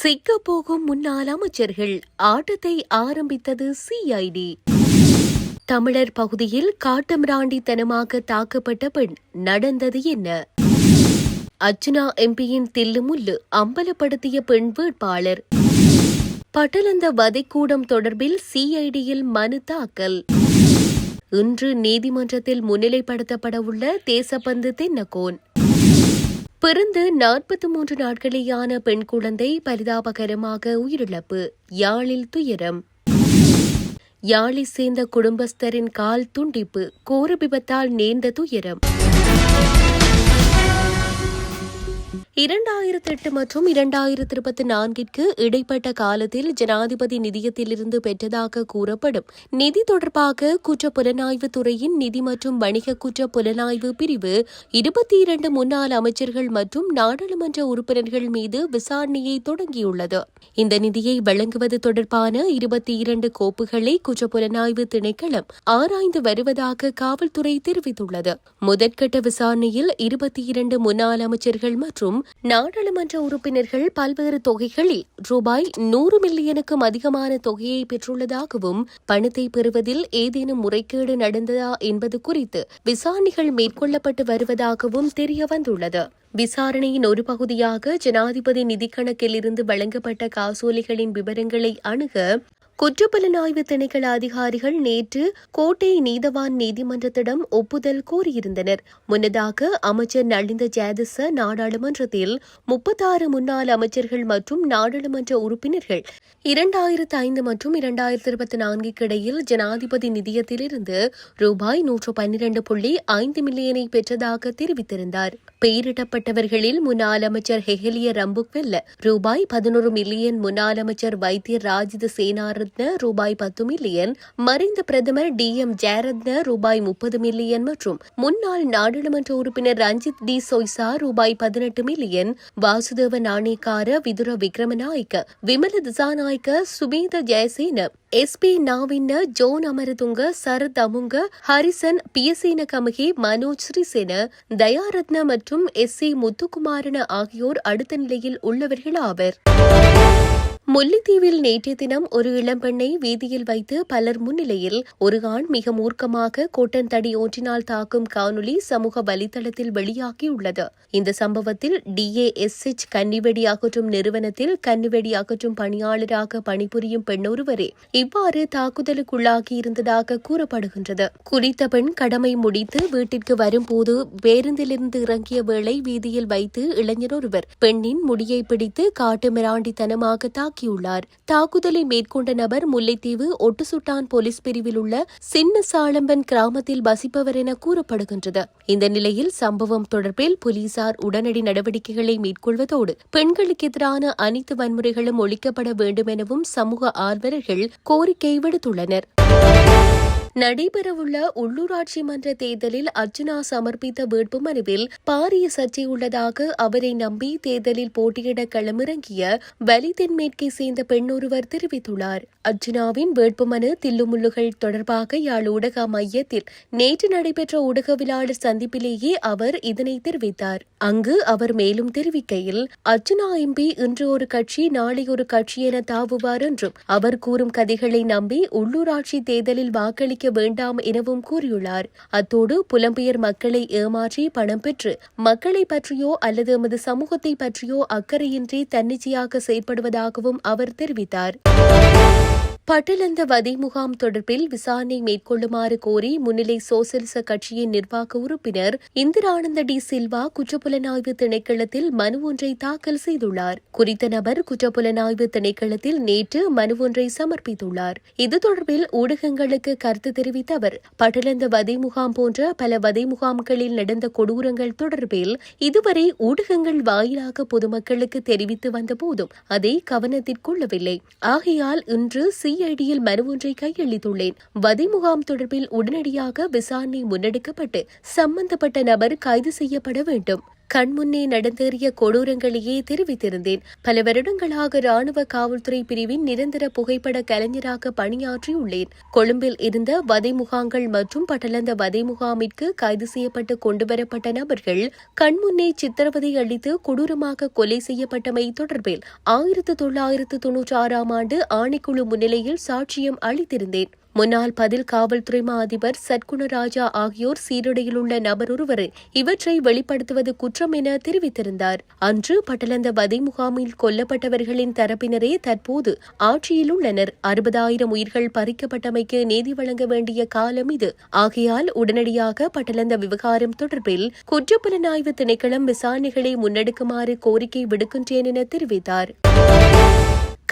சிக்கப்போகும் முன்னாள் அமைச்சர்கள் ஆட்டத்தை ஆரம்பித்தது சிஐடி. தமிழர் பகுதியில் காட்டுமிராண்டித்தனமாக தாக்கப்பட்ட பெண், நடந்தது என்ன? அர்ச்சுனா எம்பியின் தில்லுமுல்லு அம்பலப்படுத்திய பெண் வேட்பாளர். பட்டளந்த வதைக்கூடம் தொடர்பில் சிஐடியில் மனு தாக்கல். இன்று நீதிமன்றத்தில் முன்னிலைப்படுத்தப்படவுள்ள தேசப்பந்து தென்னகோன். பிறந்து 43 நாட்களேயான பெண் குழந்தை பரிதாபகரமாக உயிரிழப்பு. யாழில் துயரம். யாழை சேர்ந்த குடும்பஸ்தரின் கால் துண்டிப்பு. கோர விபத்தால் நேர்ந்த துயரம். 2008 மற்றும் 2024 இடைப்பட்ட காலத்தில் ஜனாதிபதி நிதியத்திலிருந்து பெற்றதாக கூறப்படும் நிதி தொடர்பாக குற்ற புலனாய்வு துறையின் நிதி மற்றும் வணிக குற்ற புலனாய்வு பிரிவு 22 முன்னாள் அமைச்சர்கள் மற்றும் நாடாளுமன்ற உறுப்பினர்கள் மீது விசாரணையை தொடங்கியுள்ளது. இந்த நிதியை வழங்குவது தொடர்பான 22 கோப்புகளை குற்ற புலனாய்வு திணைக்களம் ஆராய்ந்து வருவதாக காவல்துறை தெரிவித்துள்ளது. முதற்கட்ட விசாரணையில் 22 முன்னாள் அமைச்சர்கள் மற்றும் நாடாளுமன்ற உறுப்பினர்கள் பல்வேறு தொகைகளில் ரூபாய் 100 மில்லியனுக்கும் அதிகமான தொகையை பெற்றுள்ளதாகவும் பணத்தை பெறுவதில் ஏதேனும் முறைகேடு நடந்ததா என்பது குறித்து விசாரணைகள் மேற்கொள்ளப்பட்டு வருவதாகவும் தெரியவந்துள்ளது. விசாரணையின் ஒரு பகுதியாக ஜனாதிபதி நிதிக் கணக்கில் இருந்து வழங்கப்பட்ட காசோலைகளின் விவரங்களை அணுக குற்றப்புலனாய்வு திணைக்கள அதிகாரிகள் நேற்று கோட்டை நீதவான் நீதிமன்றத்திடம் ஒப்புதல் கோரியிருந்தனர். முன்னதாக அமைச்சர் நலிந்த ஜேதிச நாடாளுமன்றத்தில் 36 முன்னாள் அமைச்சர்கள் மற்றும் நாடாளுமன்ற உறுப்பினர்கள் 2005 மற்றும் 2024 இடையில் ஜனாதிபதி நிதியத்திலிருந்து ரூபாய் 112.5 மில்லியனை பெற்றதாக தெரிவித்திருந்தார். பெயரிடப்பட்டவர்களில் முன்னாள் அமைச்சர் ஹெஹலிய ரம்புக்வெல்ல ரூபாய் 11 மில்லியன், முன்னாள் அமைச்சர் வைத்தியர் ராஜித சேனாரத்ன ரூபாய் 10 மில்லியன், மறைந்த பிரதமர் DM ஜெயரத்ன ரூபாய் 30 மில்லியன் மற்றும் முன்னாள் நாடாளுமன்ற உறுப்பினர் ரஞ்சித் டி சொய்சா ரூபாய் 18 million, Vasudeva Nanayakkara, Vidura Wickramanayaka, Wimala Dissanayake, Subeetha Jayasena, SP Navinna, John Amaratunga, Sarath Amunga, Harrison, Piyasena Gamage, Manoj Sirisena, Dayaratne மற்றும் SC முத்துக்குமாரன ஆகியோர் அடுத்த நிலையில் உள்ளவர்களாவர். முல்லைத்தீவில் நேற்றைய தினம் ஒரு இளம்பெண்ணை வீதியில் வைத்து பலர் முன்னிலையில் ஒரு ஆண் மிக மூர்க்கமாக கோட்டன் தடி ஒன்றினால் தாக்கும் காணொலி சமூக வலைதளத்தில் வெளியாகியுள்ளது. இந்த சம்பவத்தில் DASH கன்னிவெடி அகற்றும் நிறுவனத்தில் கன்னிவெடி அகற்றும் பணியாளராக பணிபுரியும் பெண்ணொருவரே இவ்வாறு தாக்குதலுக்குள்ளாகியிருந்ததாக கூறப்படுகின்றது. குறித்த பெண் கடமை முடித்து வீட்டிற்கு வரும்போது பேருந்திலிருந்து இறங்கிய வேளை வீதியில் வைத்து இளைஞர் ஒருவர் பெண்ணின் முடியை பிடித்து காட்டு மிராண்டித்தனமாக தாக்குதலை மேற்கொண்ட நபர் முல்லைத்தீவு ஒட்டுசுட்டான் போலீஸ் பிரிவில் உள்ள சின்ன சாளம்பன் கிராமத்தில் வசிப்பவர் என கூறப்படுகின்றது. இந்த நிலையில் சம்பவம் தொடர்பில் போலீசார் உடனடி நடவடிக்கைகளை மேற்கொள்வதோடு பெண்களுக்கு எதிரான அனைத்து வன்முறைகளும் ஒழிக்கப்பட வேண்டும் எனவும் சமூக ஆர்வலர்கள் கோரிக்கை விடுத்துள்ளனர். நடைபெறவுள்ள உள்ளூராட்சி மன்ற தேர்தலில் அர்ச்சுனா சமர்ப்பித்த வேட்புமனுவில் பாரிய சர்ச்சை உள்ளதாக அவரை நம்பி தேர்தலில் போட்டியிட களமிறங்கிய வலி தென்மேற்கை சேர்ந்த பெண்ணொருவர் தெரிவித்துள்ளார். அர்ச்சுனாவின் வேட்புமனு தில்லுமுல்லுகள் தொடர்பாக யாழ் ஊடக மையத்தில் நேற்று நடைபெற்ற ஊடகவியலாளர் சந்திப்பிலேயே அவர் இதனை தெரிவித்தார். அங்கு அவர் மேலும் தெரிவிக்கையில், அர்ச்சுனா MP இன்று ஒரு கட்சி நாளை ஒரு கட்சி என தாவுவார் என்றும் அவர் கூறும் கதைகளை நம்பி உள்ளூராட்சி தேர்தலில் வாக்களிக்க வேண்டாம் எனவும் கூறியுள்ளார். அத்தோடு புலம்பெயர் மக்களை ஏமாற்றி பணம் பெற்று மக்களை பற்றியோ அல்லது எமது சமூகத்தை பற்றியோ அக்கறையின்றி தன்னிச்சையாக செயற்படுவதாகவும் அவர் தெரிவித்தார். பட்டளந்த வதை முகாம் தொடர்பில் விசாரணை மேற்கொள்ளுமாறு கோரி முன்னிலை சோசலிச கட்சியின் நிர்வாக உறுப்பினர் இந்திரானந்த டி சில்வா குற்றப்புலனாய்வு திணைக்களத்தில் மனு ஒன்றை தாக்கல் செய்துள்ளார். குறித்த நபர் குற்றப்புலனாய்வு திணைக்களத்தில் நேற்று மனு ஒன்றை சமர்ப்பித்துள்ளார். இது தொடர்பில் ஊடகங்களுக்கு கருத்து தெரிவித்த அவர், பட்டளந்த வதை முகாம் போன்ற பல வதை முகாம்களில் நடந்த கொடூரங்கள் தொடர்பில் இதுவரை ஊடகங்கள் வாயிலாக பொதுமக்களுக்கு தெரிவித்து வந்த போதும் அதை கவனத்திற்கொள்ளவில்லை. ஆகையால் இன்று CIDயில் மனு ஒன்றை கையளித்துள்ளேன். வதை முகாம் தொடர்பில் உடனடியாக விசாரணை முன்னெடுக்கப்பட்டு சம்பந்தப்பட்ட நபர் கைது செய்யப்பட வேண்டும். கண்முன்னே நடந்தேறிய கொடூரங்களையே தெரிவித்திருந்தேன். பல வருடங்களாக ராணுவ காவல்துறை பிரிவின் நிரந்தர புகைப்பட கலைஞராக பணியாற்றியுள்ளேன். கொழும்பில் இருந்த வதை முகாம்கள் மற்றும் பட்டளந்த வதை முகாமிற்கு கைது செய்யப்பட்டு கொண்டுவரப்பட்ட நபர்கள் கண்முன்னே சித்திரவதை அளித்து கொடூரமாக கொலை செய்யப்பட்டமை தொடர்பில் 1996 ஆண்டு ஆணைக்குழு முன்னிலையில் சாட்சியம் அளித்திருந்தேன். முன்னாள் பதில் காவல்துறை மா அதிபர் சத்குணராஜா ஆகியோர் சீருடையில் உள்ள நபர் ஒருவர் இவற்றை வெளிப்படுத்துவது குற்றம் என தெரிவித்திருந்தார். அன்று பட்டளந்த வதை முகாமில் கொல்லப்பட்டவர்களின் தரப்பினரே தற்போது ஆட்சியில் உள்ளனர். 60,000 உயிர்கள் பறிக்கப்பட்டமைக்கு நீதி வழங்க வேண்டிய காலம் இது. ஆகையால் உடனடியாக பட்டளந்த விவகாரம் தொடர்பில் குற்றப்புலனாய்வு திணைக்களம் விசாரணைகளை முன்னெடுக்குமாறு கோரிக்கை விடுக்கின்றேன் என தெரிவித்தார்.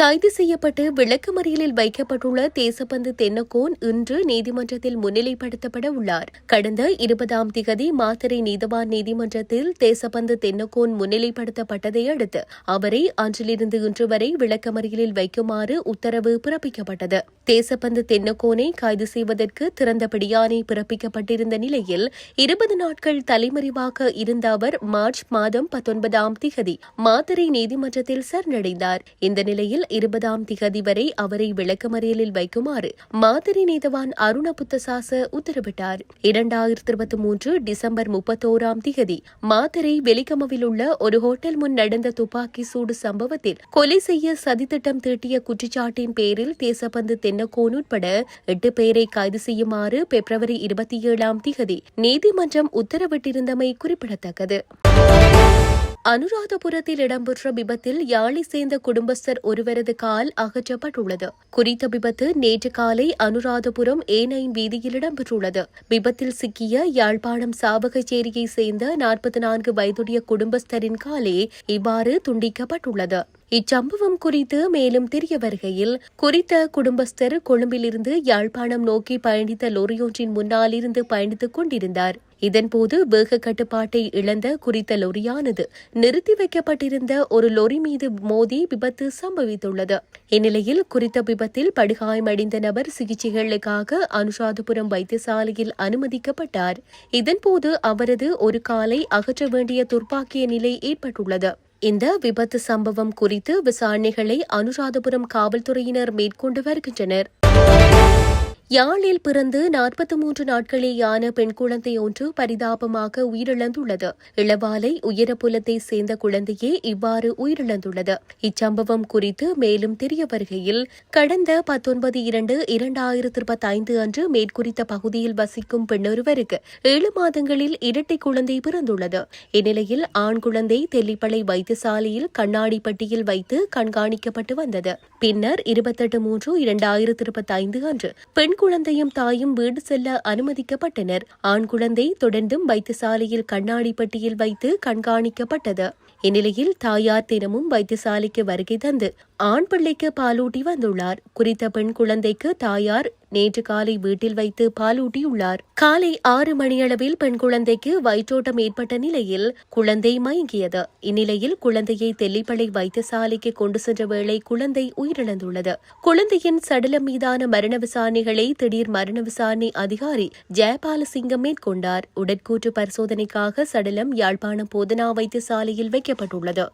கைது செய்யப்பட்டு விளக்கமறியலில் வைக்கப்பட்டுள்ள தேசப்பந்து தென்னக்கோன் இன்று நீதிமன்றத்தில் முன்னிலைப்படுத்தப்பட உள்ளார். கடந்த 20ஆம் திகதி மாத்தறை நீதவான் நீதிமன்றத்தில் தேசப்பந்து தென்னக்கோன் முன்னிலைப்படுத்தப்பட்டதை அடுத்து அவரை அன்றிலிருந்து இன்று வரை விளக்கமறியலில் வைக்குமாறு உத்தரவு பிறப்பிக்கப்பட்டது. தேசப்பந்து தென்னக்கோனை கைது செய்வதற்கு திறந்த பிடியாணை பிறப்பிக்கப்பட்டிருந்த நிலையில் 20 நாட்கள் தலைமறைவாக இருந்த அவர் மார்ச் மாதம் 19ஆம் திகதி மாத்தறை நீதிமன்றத்தில் சரணடைந்தார். இந்த நிலையில் 20ஆம் திகதி வரை அவரை விளக்கமறியலில் வைக்குமாறு மாத்தறை நீதவான் அருண புத்தசாச உத்தரவிட்டார். 2023 டிசம்பர் 31ஆம் திகதி மாத்தறை வெலிகமவில் உள்ள ஒரு ஹோட்டல் முன் நடந்த துப்பாக்கி சூடு சம்பவத்தில் கொலை செய்ய சதித்திட்டம் தீட்டிய குற்றச்சாட்டின் பேரில் தேசப்பந்து தென்னக்கோன் உட்பட 8 பேரை கைது செய்யுமாறு பிப்ரவரி 27ஆம் திகதி நீதிமன்றம் உத்தரவிட்டிருந்தமை குறிப்பிடத்தக்கது. அனுராதபுரத்தில் இடம்பெற்ற விபத்தில் யாழை சேர்ந்த குடும்பஸ்தர் ஒருவரது கால் அகற்றப்பட்டுள்ளது. குறித்த விபத்து நேற்று காலை அனுராதபுரம் A9 வீதியில் இடம்பெற்றுள்ளது. விபத்தில் சிக்கிய யாழ்ப்பாணம் சாவகச்சேரியை சேர்ந்த 44 வயதுடைய குடும்பஸ்தரின் காலே இவ்வாறு துண்டிக்கப்பட்டுள்ளது. இச்சம்பவம் குறித்து மேலும் தெரிய வருகையில் குறித்த குடும்பஸ்தர் கொழும்பிலிருந்து யாழ்ப்பாணம் நோக்கி பயணித்த லொரியொன்றின் முன்னால் இருந்து பயணித்துக் கொண்டிருந்தார். இதன்போது வேக கட்டுப்பாட்டை இழந்த குறித்த லொரியானது நிறுத்தி வைக்கப்பட்டிருந்த ஒரு லொரி மீது மோதி விபத்து சம்பவித்துள்ளது. இந்நிலையில் குறித்த விபத்தில் படுகாயமடைந்த நபர் சிகிச்சைகளுக்காக அனுராதபுரம் வைத்தியசாலையில் அனுமதிக்கப்பட்டார். இதன்போது அவரது ஒரு காலை அகற்ற வேண்டிய துர்ப்பாக்கிய நிலை ஏற்பட்டுள்ளது. இந்த விபத்து சம்பவம் குறித்து விசாரணைகளை அனுராதபுரம் காவல்துறையினர் மேற்கொண்டு வருகின்றனர். யாழில் பிறந்து 43 நாட்களேயான பெண் குழந்தை ஒன்று பரிதாபமாக உயிரிழந்துள்ளது. இளவாலை உயரப்புலத்தை சேர்ந்த குழந்தையே இவ்வாறு உயிரிழந்துள்ளது. இச்சம்பவம் குறித்து மேலும் தெரிய வருகையில் கடந்த 19/2/2025 அன்று மேற்குறித்த பகுதியில் வசிக்கும் பெண்ணொருவருக்கு 7 மாதங்களில் இரட்டை குழந்தை பிறந்துள்ளது. இந்நிலையில் ஆண் குழந்தை தெல்லிப்பளை வைத்தியசாலையில் கண்ணாடிப்பட்டியில் வைத்து கண்காணிக்கப்பட்டு வந்தது. பின்னர் 28/3/2025 அன்று பெண் குழந்தையும் தாயும் வீடு செல்ல அனுமதிக்கப்பட்டனர். ஆண் குழந்தை தொடர்ந்தும் வைத்தியசாலையில் கண்ணாடிப்பட்டியில் வைத்து கண்காணிக்கப்பட்டது. இந்நிலையில் தாயார் தினமும் வைத்தியசாலைக்கு வருகை தந்து ஆண் பிள்ளைக்கு பாலூட்டி வந்துள்ளார். குறித்த பெண் குழந்தைக்கு தாயார் நேற்று காலை வீட்டில் வைத்து பாலூட்டியுள்ளார். காலை 6 மணியளவில் பெண் குழந்தைக்கு வயிற்றோட்டம் ஏற்பட்ட நிலையில் குழந்தை மயங்கியது. இந்நிலையில் குழந்தையை தெல்லிப்பளை வைத்தியசாலைக்கு கொண்டு சென்ற வேளை குழந்தை உயிரிழந்துள்ளது. குழந்தையின் சடலம் மீதான மரண விசாரணைகளை திடீர் மரண விசாரணை அதிகாரி ஜெயபாலசிங்கம் மேற்கொண்டார். உடற்கூற்று பரிசோதனைக்காக சடலம் யாழ்ப்பாணம் போதனா வைத்தியசாலையில் வைக்கப்பட்டுள்ளது.